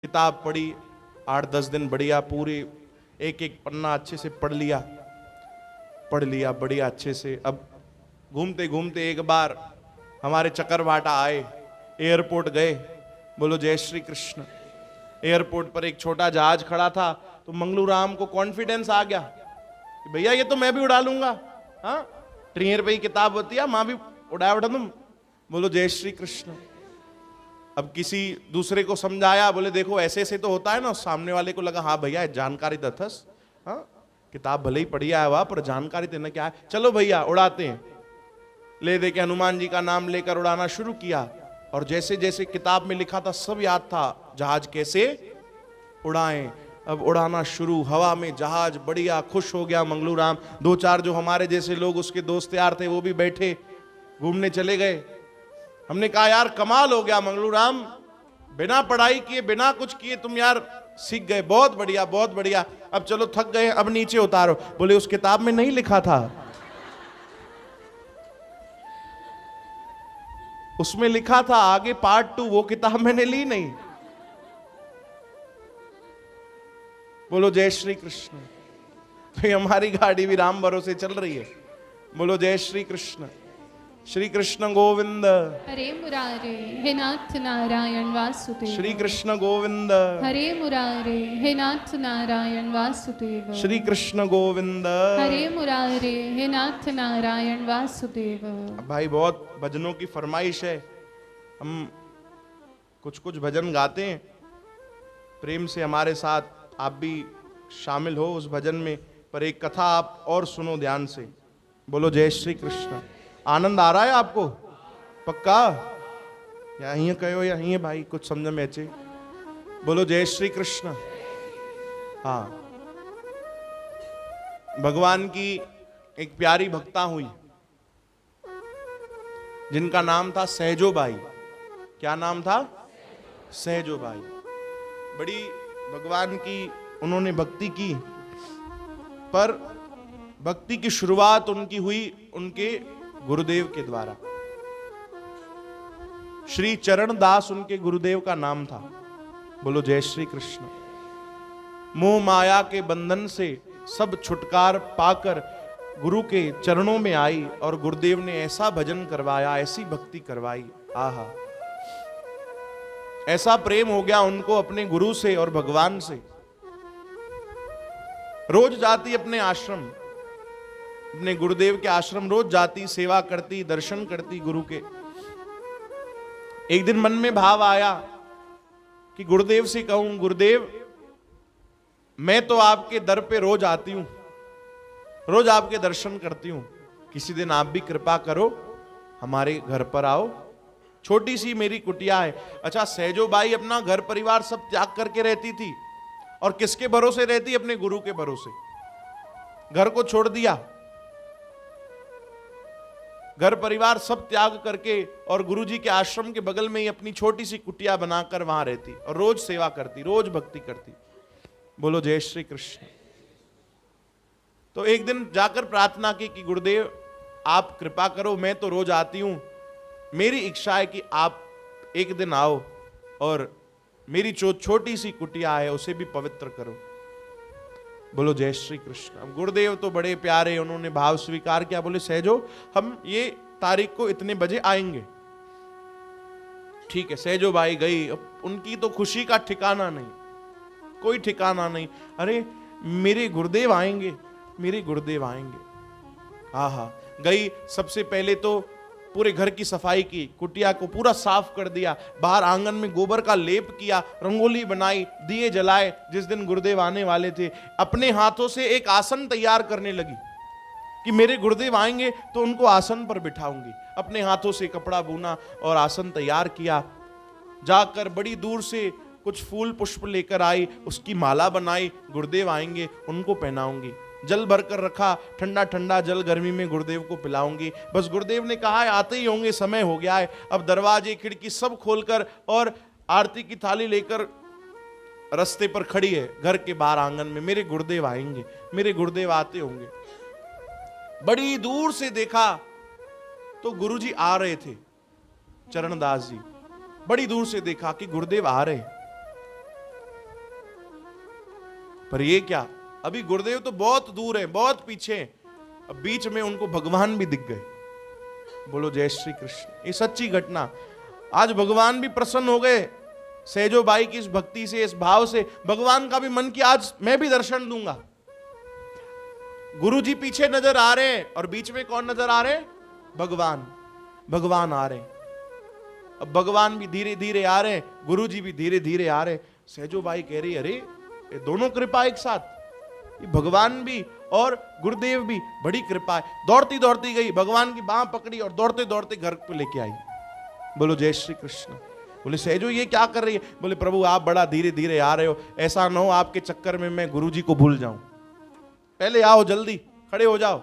किताब पढ़ी 8-10 दिन बढ़िया, पूरे एक एक पन्ना अच्छे से पढ़ लिया बढ़िया अच्छे से। अब घूमते घूमते एक बार हमारे चकरभाटा आए, एयरपोर्ट गए, बोलो जय श्री कृष्ण। एयरपोर्ट पर एक छोटा जहाज खड़ा था, तो मंगलू राम को कॉन्फिडेंस आ गया कि भैया ये तो मैं भी उड़ा लूंगा। हाँ, 3 रुपये की किताब होती है, मां भी उड़ा तुम। बोलो जय श्री कृष्ण। अब किसी दूसरे को समझाया, बोले देखो ऐसे ऐसे तो होता है ना। सामने वाले को लगा हाँ भैया जानकारी दथस, हाँ किताब भले ही पढ़ी आया हुआ पर जानकारी देना क्या है, चलो भैया उड़ाते हैं। ले दे के हनुमान जी का नाम लेकर उड़ाना शुरू किया, और जैसे जैसे किताब में लिखा था सब याद था, जहाज कैसे उड़ाएं। अब उड़ाना शुरू, हवा में जहाज बढ़िया, खुश हो गया मंगलू राम। 2-4 जो हमारे जैसे लोग उसके दोस्त यार थे वो भी बैठे, घूमने चले गए। हमने कहा यार कमाल हो गया मंगलू राम, बिना पढ़ाई किए बिना कुछ किए तुम यार सीख गए, बहुत बढ़िया बहुत बढ़िया। अब चलो थक गए, अब नीचे उतारो। बोले उस किताब में नहीं लिखा था, उसमें लिखा था आगे पार्ट 2, वो किताब मैंने ली नहीं। बोलो जय श्री कृष्ण। तो हमारी गाड़ी भी राम भरोसे चल रही है। बोलो जय श्री कृष्ण। श्री कृष्ण गोविंद हरे मुरारे हे नाथ नारायण वासुदेव। श्री कृष्ण गोविंद हरे मुरारे हे नाथ नारायण वासुदेव। श्री कृष्ण गोविंद हरे मुरारे हे नाथ नारायण वासुदेव। भाई बहुत भजनों की फरमाइश है, हम कुछ कुछ भजन गाते हैं, प्रेम से हमारे साथ आप भी शामिल हो उस भजन में। पर एक कथा आप और सुनो ध्यान से। बोलो जय श्री कृष्ण। आनंद आ रहा है आपको पक्का? या यहीं कहो या यहीं भाई, कुछ समझ में अच्छे। बोलो जय श्री कृष्ण। हाँ, भगवान की एक प्यारी भक्ता हुई जिनका नाम था सहजोबाई। क्या नाम था? सहजोबाई। बड़ी भगवान की उन्होंने भक्ति की, पर भक्ति की शुरुआत उनकी हुई उनके गुरुदेव के द्वारा। श्री चरण दास उनके गुरुदेव का नाम था। बोलो जय श्री कृष्ण। मोह माया के बंधन से सब छुटकार पाकर गुरु के चरणों में आई, और गुरुदेव ने ऐसा भजन करवाया, ऐसी भक्ति करवाई, आहा, ऐसा प्रेम हो गया उनको अपने गुरु से और भगवान से। रोज जाती अपने आश्रम, अपने गुरुदेव के आश्रम रोज जाती, सेवा करती, दर्शन करती गुरु के। एक दिन मन में भाव आया कि गुरुदेव से कहूं, गुरुदेव मैं तो आपके दर पे रोज आती हूं, रोज आपके दर्शन करती हूं, किसी दिन आप भी कृपा करो, हमारे घर पर आओ, छोटी सी मेरी कुटिया है। अच्छा, सहजोबाई अपना घर परिवार सब त्याग करके रहती थी, और किसके भरोसे रहती? अपने गुरु के भरोसे। घर को छोड़ दिया, घर परिवार सब त्याग करके, और गुरुजी के आश्रम के बगल में ही अपनी छोटी सी कुटिया बनाकर वहां रहती, और रोज सेवा करती, रोज भक्ति करती। बोलो जय श्री कृष्ण। तो एक दिन जाकर प्रार्थना की कि गुरुदेव आप कृपा करो, मैं तो रोज आती हूं, मेरी इच्छा है कि आप एक दिन आओ और मेरी छोटी सी कुटिया है उसे भी पवित्र करो। बोलो जय श्री कृष्ण। अब गुरुदेव तो बड़े प्यारे, उन्होंने भाव स्वीकार किया। बोले सहजो, हम ये तारीख को इतने बजे आएंगे। ठीक है, सहजो भाई गई। अब उनकी तो खुशी का ठिकाना नहीं, कोई ठिकाना नहीं। अरे मेरे गुरुदेव आएंगे, मेरे गुरुदेव आएंगे। आहा, गई। सबसे पहले तो पूरे घर की सफाई की, कुटिया को पूरा साफ कर दिया, बाहर आंगन में गोबर का लेप किया, रंगोली बनाई, दिए जलाए। जिस दिन गुरुदेव आने वाले थे, अपने हाथों से एक आसन तैयार करने लगी कि मेरे गुरुदेव आएंगे तो उनको आसन पर बिठाऊंगी। अपने हाथों से कपड़ा बुना और आसन तैयार किया। जाकर बड़ी दूर से कुछ फूल पुष्प लेकर आई, उसकी माला बनाई, गुरुदेव आएंगे उनको पहनाऊंगी। जल भरकर रखा, ठंडा ठंडा जल गर्मी में गुरुदेव को पिलाऊंगी। बस गुरुदेव ने कहा है आते ही होंगे, समय हो गया है। अब दरवाजे खिड़की सब खोलकर और आरती की थाली लेकर रास्ते पर खड़ी है, घर के बाहर आंगन में, मेरे गुरुदेव आएंगे, मेरे गुरुदेव आते होंगे। बड़ी दूर से देखा तो गुरुजी आ रहे थे, चरणदास जी। बड़ी दूर से देखा कि गुरुदेव आ रहे। पर ये क्या, अभी गुरुदेव तो बहुत दूर है, बहुत पीछे हैं, अब बीच में उनको भगवान भी दिख गए। बोलो जय श्री कृष्ण। ये सच्ची घटना। आज भगवान भी प्रसन्न हो गए सहजो बाई की इस भक्ति से, इस भाव से। भगवान का भी मन किया आज मैं भी दर्शन दूंगा। गुरु जी पीछे नजर आ रहे हैं और बीच में कौन नजर आ रहे हैं? भगवान। भगवान आ रहे हैं। अब भगवान भी धीरे धीरे आ रहे हैं, गुरु जी भी धीरे धीरे आ रहे हैं। सहजो बाई कह रही अरे ये दोनों कृपा एक साथ, ये भगवान भी और गुरुदेव भी, बड़ी कृपा है। दौड़ती दौड़ती गई, भगवान की बांह पकड़ी और दौड़ते दौड़ते घर पे लेके आई। बोलो जय श्री कृष्ण। बोले सहजो ये क्या कर रही है? बोले प्रभु आप बड़ा धीरे धीरे आ रहे हो, ऐसा ना हो आपके चक्कर में मैं गुरु जी को भूल जाऊं। पहले आओ, जल्दी खड़े हो जाओ।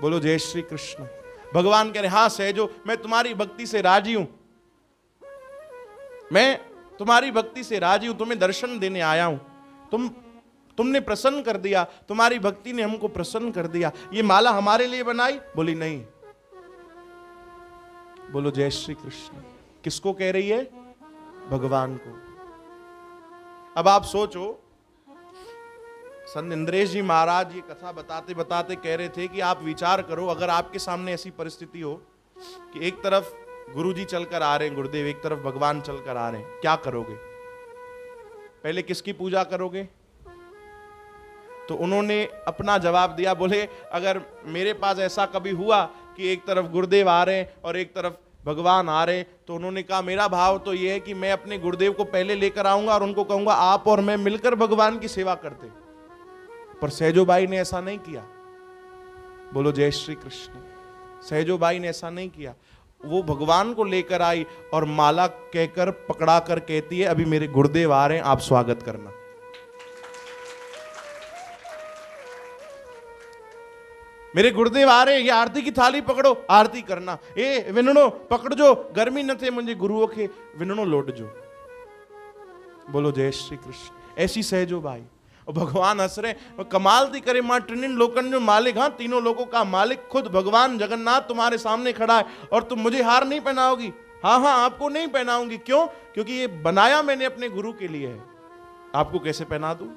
बोलो जय श्री कृष्ण। भगवान कह रहे हाँ सहजो मैं तुम्हारी भक्ति से राजी हूं, मैं तुम्हारी भक्ति से राजी हूं, तुम्हें दर्शन देने आया हूं। तुमने प्रसन्न कर दिया, तुम्हारी भक्ति ने हमको प्रसन्न कर दिया। ये माला हमारे लिए बनाई? बोली नहीं। बोलो जय श्री कृष्ण। किसको कह रही है? भगवान को। अब आप सोचो, संत इंद्रेश जी महाराज ये कथा बताते बताते कह रहे थे कि आप विचार करो, अगर आपके सामने ऐसी परिस्थिति हो कि एक तरफ गुरु जी चलकर आ रहे हैं, गुरुदेव, एक तरफ भगवान चलकर आ रहे हैं, क्या करोगे? पहले किसकी पूजा करोगे? तो उन्होंने अपना जवाब दिया, बोले अगर मेरे पास ऐसा कभी हुआ कि एक तरफ गुरुदेव आ रहे हैं और एक तरफ भगवान आ रहे हैं, तो उन्होंने कहा मेरा भाव तो यह है कि मैं अपने गुरुदेव को पहले लेकर आऊंगा और उनको कहूंगा आप और मैं मिलकर भगवान की सेवा करते। पर सहजो बाई ने ऐसा नहीं किया। बोलो जय श्री कृष्ण। सहजो बाई ने ऐसा नहीं किया। वो भगवान को लेकर आई और माला कहकर पकड़ा कर कहती है अभी मेरे गुरुदेव आ रहे हैं, आप स्वागत करना। मेरे गुरुदेव आ रहे हैं, ये आरती की थाली पकड़ो, आरती करना। ए विनणो पकड़ जो, गर्मी न थे मुझे गुरुओं के, विनणो लौट जो। बोलो जय श्री कृष्ण। ऐसी सहजो बाई। और भगवान हंस रहे, कमाल दी करे मां ट्रिनिन लोकन जो मालिक, हाँ तीनों लोगों का मालिक खुद भगवान जगन्नाथ तुम्हारे सामने खड़ा है और तुम मुझे हार नहीं पहनाओगी? हाँ हाँ आपको नहीं पहनाऊंगी। क्यों? क्योंकि ये बनाया मैंने अपने गुरु के लिए है। आपको कैसे पहना दूं?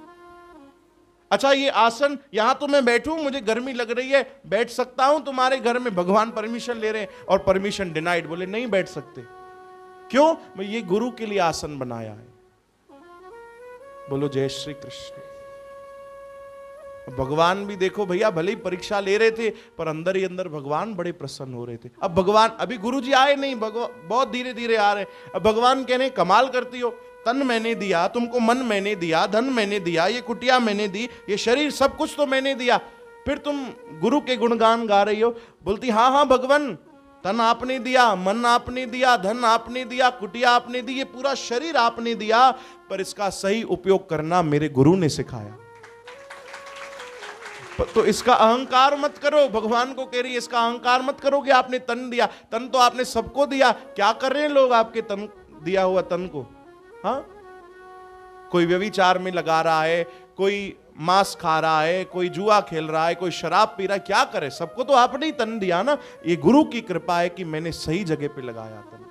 अच्छा ये आसन यहां तो मैं बैठूं, मुझे गर्मी लग रही है, बैठ सकता हूं तुम्हारे घर में? भगवान परमिशन ले रहे हैं और परमिशन डिनाइड। बोले नहीं बैठ सकते। क्यों? मैं ये गुरु के लिए आसन बनाया है। बोलो जय श्री कृष्ण। भगवान भी देखो भैया, भले ही परीक्षा ले रहे थे पर अंदर ही अंदर भगवान बड़े प्रसन्न हो रहे थे। अब भगवान, अभी गुरु जी आए नहीं, बहुत धीरे धीरे आ रहे। अब भगवान कह रहे कमाल करती हो, तन मैंने दिया तुमको, मन मैंने दिया, धन मैंने दिया, ये कुटिया मैंने दी, ये शरीर सब कुछ तो मैंने दिया, फिर तुम गुरु के गुणगान गा रही हो। बोलती हाँ हाँ भगवान, तन आपने दिया, मन आपने दिया, धन आपने दिया, कुटिया आपने दी, ये पूरा शरीर आपने दिया, पर इसका सही उपयोग करना मेरे गुरु ने सिखाया। तो इसका अहंकार मत करो। भगवान को कह रही है इसका अहंकार मत करो कि आपने तन दिया, तन तो आपने सबको दिया। क्या कर रहे हैं लोग आपके तन, दिया हुआ तन को? हाँ, कोई व्यभिचार में लगा रहा है, कोई मांस खा रहा है, कोई जुआ खेल रहा है, कोई शराब पी रहा है, क्या करे? सबको तो आपने ही तन दिया ना। ये गुरु की कृपा है कि मैंने सही जगह पे लगाया तन।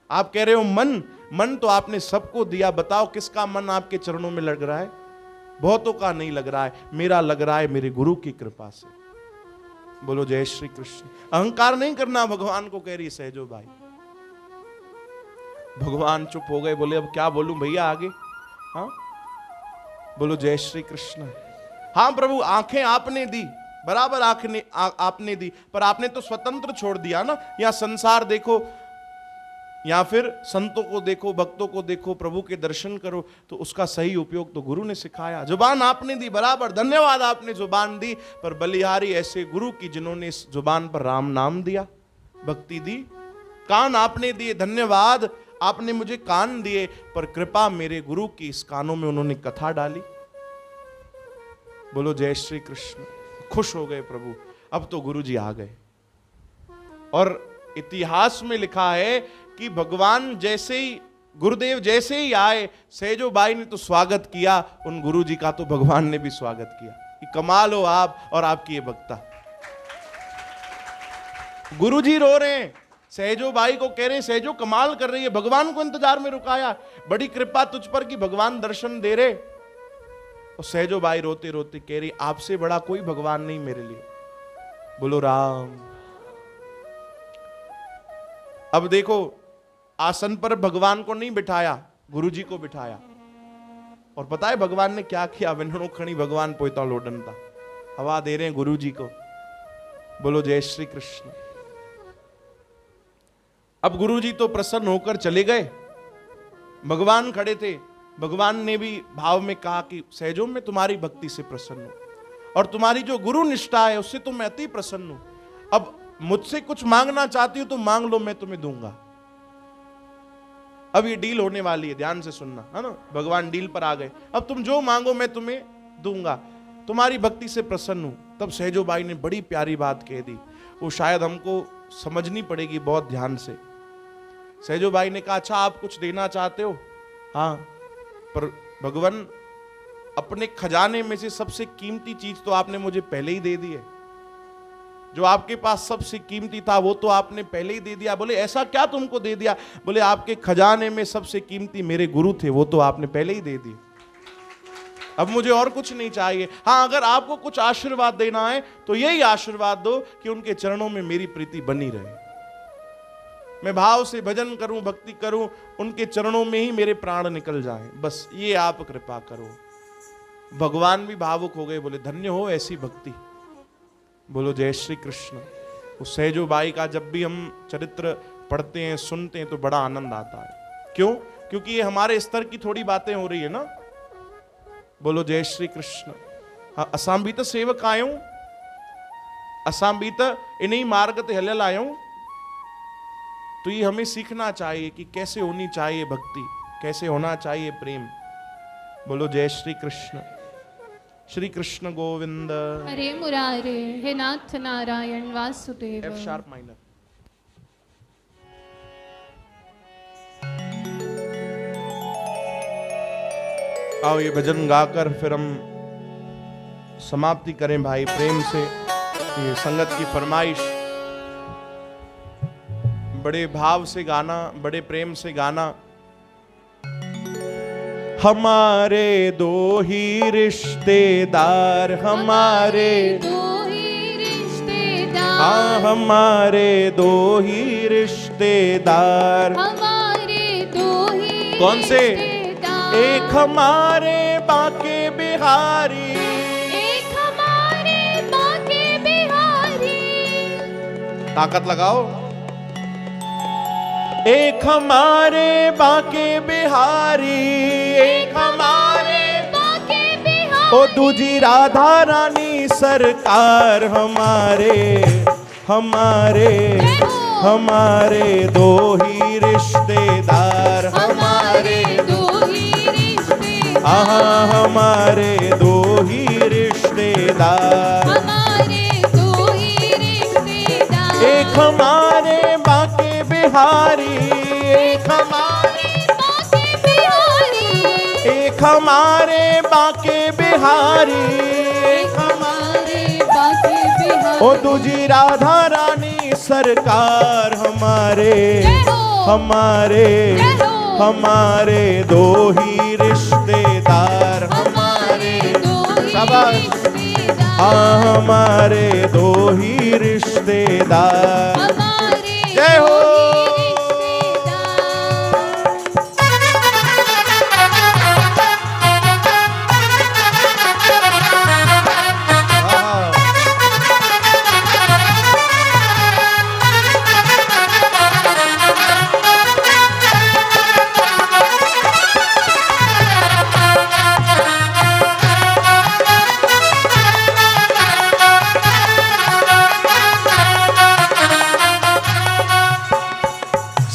आप कह रहे हो मन, मन तो आपने सबको दिया। बताओ किसका मन आपके चरणों में लग रहा है? बहुतों का नहीं लग रहा है, मेरा लग रहा है मेरे गुरु की कृपा से। बोलो जय श्री कृष्ण। अहंकार नहीं करना, भगवान को कह रही सहजो बाई। भगवान चुप हो गए, बोले अब क्या बोलूं भैया आगे? हाँ बोलो जय श्री कृष्ण। हाँ प्रभु आंखें आपने दी, बराबर आंखें आपने दी, पर आपने तो स्वतंत्र छोड़ दिया ना। या संसार देखो या फिर संतों को देखो, भक्तों को देखो, प्रभु के दर्शन करो, तो उसका सही उपयोग तो गुरु ने सिखाया। जुबान आपने दी, बराबर धन्यवाद, आपने जुबान दी, पर बलिहारी ऐसे गुरु की जिन्होंने इस जुबान पर राम नाम दिया, भक्ति दी। कान आपने दिए, धन्यवाद आपने मुझे कान दिए, पर कृपा मेरे गुरु की, इस कानों में उन्होंने कथा डाली। बोलो जय श्री कृष्ण। खुश हो गए प्रभु, अब तो गुरु जी आ गए। और इतिहास में लिखा है कि भगवान जैसे ही, गुरुदेव जैसे ही आए, सहजो बाई ने तो स्वागत किया, उन गुरु जी का तो भगवान ने भी स्वागत किया। कि कमाल हो आप और आपकी ये भक्ता। गुरु जी रो रहे हैं, सहजो बाई को कह रहे हैं सहजो कमाल कर रही है, भगवान को इंतजार में रुकाया, बड़ी कृपा तुझ पर कि भगवान दर्शन दे रहे। और सहजो बाई रोते रोते कह रही, आपसे बड़ा कोई भगवान नहीं मेरे लिए। बोलो राम। अब देखो, आसन पर भगवान को नहीं बिठाया, गुरुजी को बिठाया। और पता है भगवान ने क्या किया? विनणु खणी भगवान पोता लोडन था, हवा दे रहे हैं गुरुजी को। बोलो जय श्री कृष्ण। अब गुरुजी तो प्रसन्न होकर चले गए, भगवान खड़े थे। भगवान ने भी भाव में कहा कि सहजो मैं तुम्हारी भक्ति से प्रसन्न हूं और तुम्हारी जो गुरु निष्ठा है उससे तो मैं अति प्रसन्न हूं। अब मुझसे कुछ मांगना चाहती हो तो मांग लो, मैं तुम्हें दूंगा। अब ये डील होने वाली है, ध्यान से सुनना, है ना। भगवान डील पर आ गए। अब तुम जो मांगो मैं तुम्हें दूंगा, तुम्हारी भक्ति से प्रसन्न हूं। तब सहजो बाई ने बड़ी प्यारी बात कह दी, वो शायद हमको समझनी पड़ेगी बहुत ध्यान से। सहजो बाई ने कहा, अच्छा आप कुछ देना चाहते हो? हाँ, पर भगवान अपने खजाने में से सबसे कीमती चीज तो आपने मुझे पहले ही दे दी है। जो आपके पास सबसे कीमती था वो तो आपने पहले ही दे दिया। बोले ऐसा क्या तुमको दे दिया? बोले आपके खजाने में सबसे कीमती मेरे गुरु थे, वो तो आपने पहले ही दे दिए। अब मुझे और कुछ नहीं चाहिए। हाँ, अगर आपको कुछ आशीर्वाद देना है तो यही आशीर्वाद दो कि उनके चरणों में मेरी प्रीति बनी रहे, मैं भाव से भजन करूं, भक्ति करूं, उनके चरणों में ही मेरे प्राण निकल जाएं, बस ये आप कृपा करो। भगवान भी भावुक हो गए, बोले धन्य हो ऐसी भक्ति। बोलो जय श्री कृष्ण। उस सहजो बाई का जब भी हम चरित्र पढ़ते हैं, सुनते हैं तो बड़ा आनंद आता है। क्यों? क्योंकि ये हमारे स्तर की थोड़ी बातें हो रही है ना। बोलो जय श्री कृष्ण। हाँ, असांबीत सेवक आयो, असांबीत इन्हीं मार्ग ते हलल आयो। तो ये हमें सीखना चाहिए कि कैसे होनी चाहिए भक्ति, कैसे होना चाहिए प्रेम। बोलो जय श्री कृष्ण। श्री कृष्ण गोविंद। हरे मुरारे, हे नाथ Narayan Vasudev. F sharp minor. आओ ये भजन गाकर फिर हम समाप्ति करें भाई प्रेम से। ये संगत की फरमाइश, बड़े भाव से गाना, बड़े प्रेम से गाना। हमारे दो ही रिश्तेदार, हमारे दो ही रिश्तेदार, हाँ हमारे दो ही रिश्तेदार। हमारे दो ही कौन से? रिश्तेदार। एक हमारे बांके बिहारी, एक हमारे बांके बिहारी। ताकत लगाओ। एक हमारे बांके बिहारी, एक हमारे बांके बिहारी। ओ दूजी राधा रानी सरकार। हमारे हमारे हमारे दो ही रिश्तेदार, हमारे दो ही रिश्तेदार। हाँ हमारे दो ही रिश्तेदार। हमारे दो ही रिश्तेदार। एक हमारे बांके बिहारी, एक हमारे बांके बिहारी। एक हमारे बांके बिहारी, एक हमारे बांके बिहारी। ओ दूजी राधा रानी सरकार। हमारे जय हो। हमारे जय हो। हमारे दो ही रिश्तेदार। हमारे दो ही शाबाश। रिश्तेदार। हाँ हमारे दो ही रिश्तेदार। हमारे जय हो।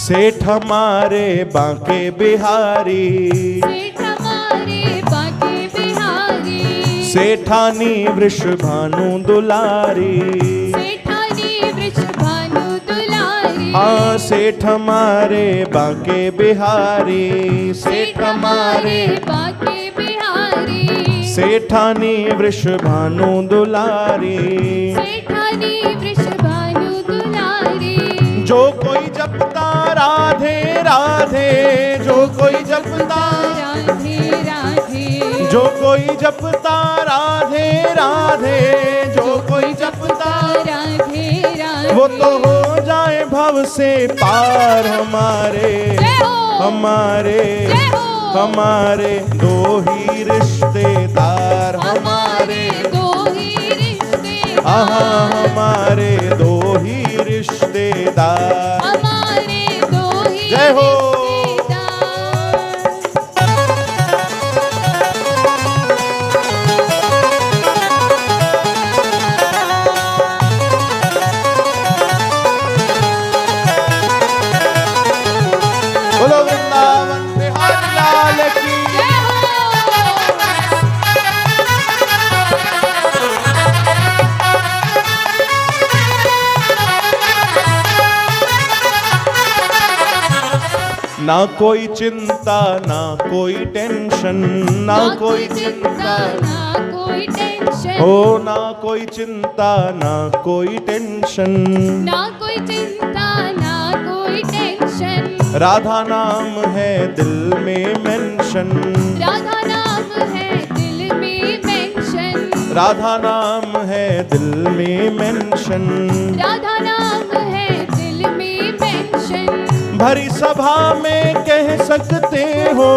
सेठ हमारे बांके बिहारी, सेठ हमारे बांके बिहारी। सेठानी वृषभानु दुलारी। सेठानी वृषभानु दुलारी। हाँ सेठ हमारे बांके बिहारी, सेठ हमारे बांके बिहारी। सेठानी वृषभानु दुलारी। सेठानी वृषभानु दुलारी। जो कोई जपता राधे राधे, जो कोई जपता राधे राधे। जो कोई जपता राधे राधे, जो कोई जपता राधे राधे, वो तो हो जाए भव से पार। हमारे हमारे हमारे दो ही रिश्तेदार, हमारे दो ही रिश्तेदार, आहा हमारे दो ही रिश्तेदार। हमारे दो ही जय हो। बोलो वृंदावन बिहारी लाल की। ना कोई चिंता ना कोई टेंशन, ना कोई चिंता ना कोई टेंशन, हो, ना कोई चिंता ना कोई टेंशन। ना कोई चिंता ना कोई टेंशन, राधा नाम है दिल में मेंशन, राधा नाम है दिल में मेंशन, राधा नाम है दिल में मेंशन। राधा नाम है दिल में मेंशन। भरी सभा में कह सकते हो,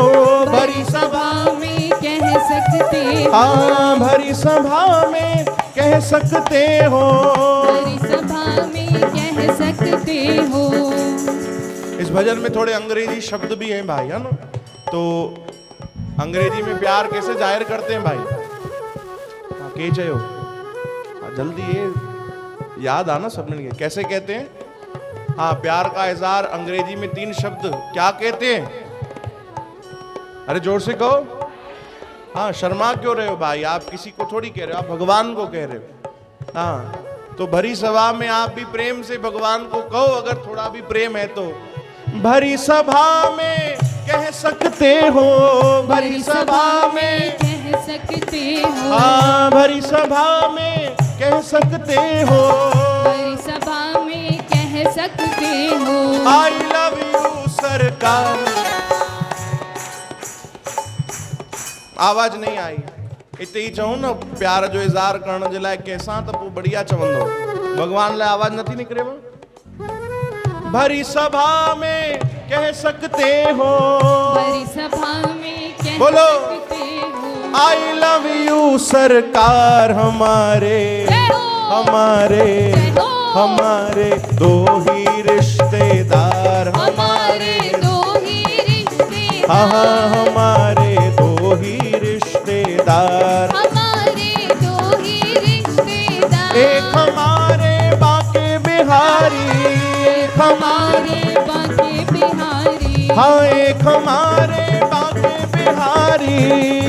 भरी सभा में कह सकते हो, हाँ भरी सभा में कह सकते हो, भरी सभा में कह सकते हो। इस भजन में थोड़े अंग्रेजी शब्द भी हैं भाई, है ना? तो अंग्रेजी में प्यार कैसे जाहिर करते हैं भाई? हाँ, के चयो जल्दी ये याद आना सबने, कैसे कहते हैं? हाँ, प्यार का इजहार अंग्रेजी में 3 शब्द क्या कहते हैं? अरे जोर से कहो। हाँ, शर्मा क्यों रहे हो भाई? आप किसी को थोड़ी कह रहे हो, आप भगवान को कह रहे हो। हाँ, तो भरी सभा में आप भी प्रेम से भगवान को कहो, अगर थोड़ा भी प्रेम है तो। भरी सभा में कह सकते हो, भरी सभा में कह सकते हो, हाँ भरी सभा में कह सकते हो, भरी सभा में कह सकते हो। आई लव यू सरकार। आवाज नहीं आई, इतने ही चऊं ना प्यार जो इज़हार करण जे लाइ कैसा तो पोइ बढ़िया चवंदो। भगवान लाइ आवाज नथी निकरे वो। भरी सभा में कह सकते हो, भरी सभा में कह बोलो। सकते हो। आई लव यू सरकार। हमारे जय हो, हमारे जय हो। हमारे दो ही रिश्तेदार, हमारे दो ही रिश्तेदार, हाँ हाँ हमारे दो ही रिश्तेदार। हमारे दो ही रिश्तेदार। एक हमारे बाके बिहारी, एक हमारे हमारे बाके बिहारी, हाँ एक हमारे बाके बिहारी,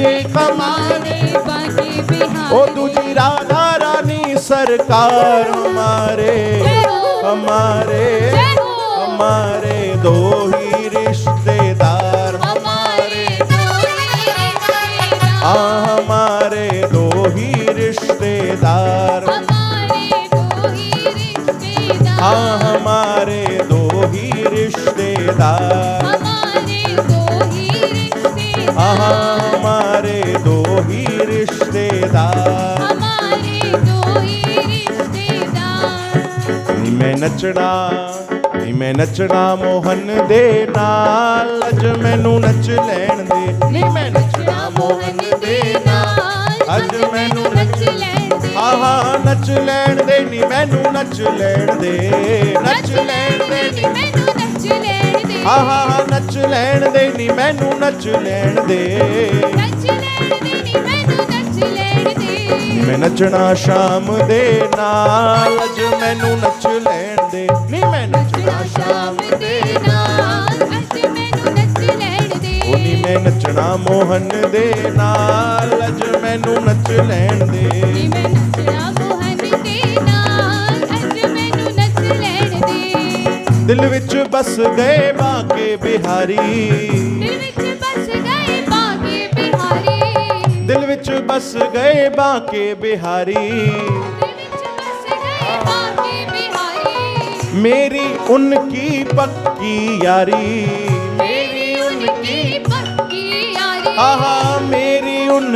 एक हमारे हमारे बाके बिहारी। ओ दूजी राधा रानी सरकार। हमारे जय हो, हमारे जय हो। हमारे दो ही रिश्तेदार, हमारे दो ही रिश्तेदार, हाँ हमारे दो ही रिश्तेदार, हमारे दो ही रिश्तेदार, हाँ हमारे दो ही रिश्तेदार, हमारे दो ही रिश्तेदार, हाँ हमारे दो ही रिश्तेदार। हमारे दो ही रिश्तेदार। नी मैं नचना मोहन दे नाल, अज मैनू नच लैण दे। नी मैं नचना मोहन दे नाल, अज मैनू नच लैण दे, हाँ हाँ नच लैण दे। नी मैनू नच लैण दे, नच लैण दे नी मैनू नच लैण दे, हाँ हाँ हाँ नच लैण दे। नी मैनू नच लैण दे, नच लैण दे नी मैनू नच लैण दे। मैं नचना शाम दे नाल, अज मैनू नच लैण दे। नी मैं नचना शाम दे नाल, अज मैनू नच लैण दे, ओ नी मैं नचना मोहन दे नाल, अज मैनू नच लैण दे। नी मैं नचना मोहन दे नाल, अज मैनू नच लैण दे। दिल विच बस गए बाके बिहारी, दिल विच बस गए बाके बिहारी, दिल विच बस गए बाके बिहारी। दिल विच बस गए बाके बिहारी। मेरी उनकी पक्की यारी, मेरी उनकी पक्की यारी, हाँ हाँ मेरी उनकी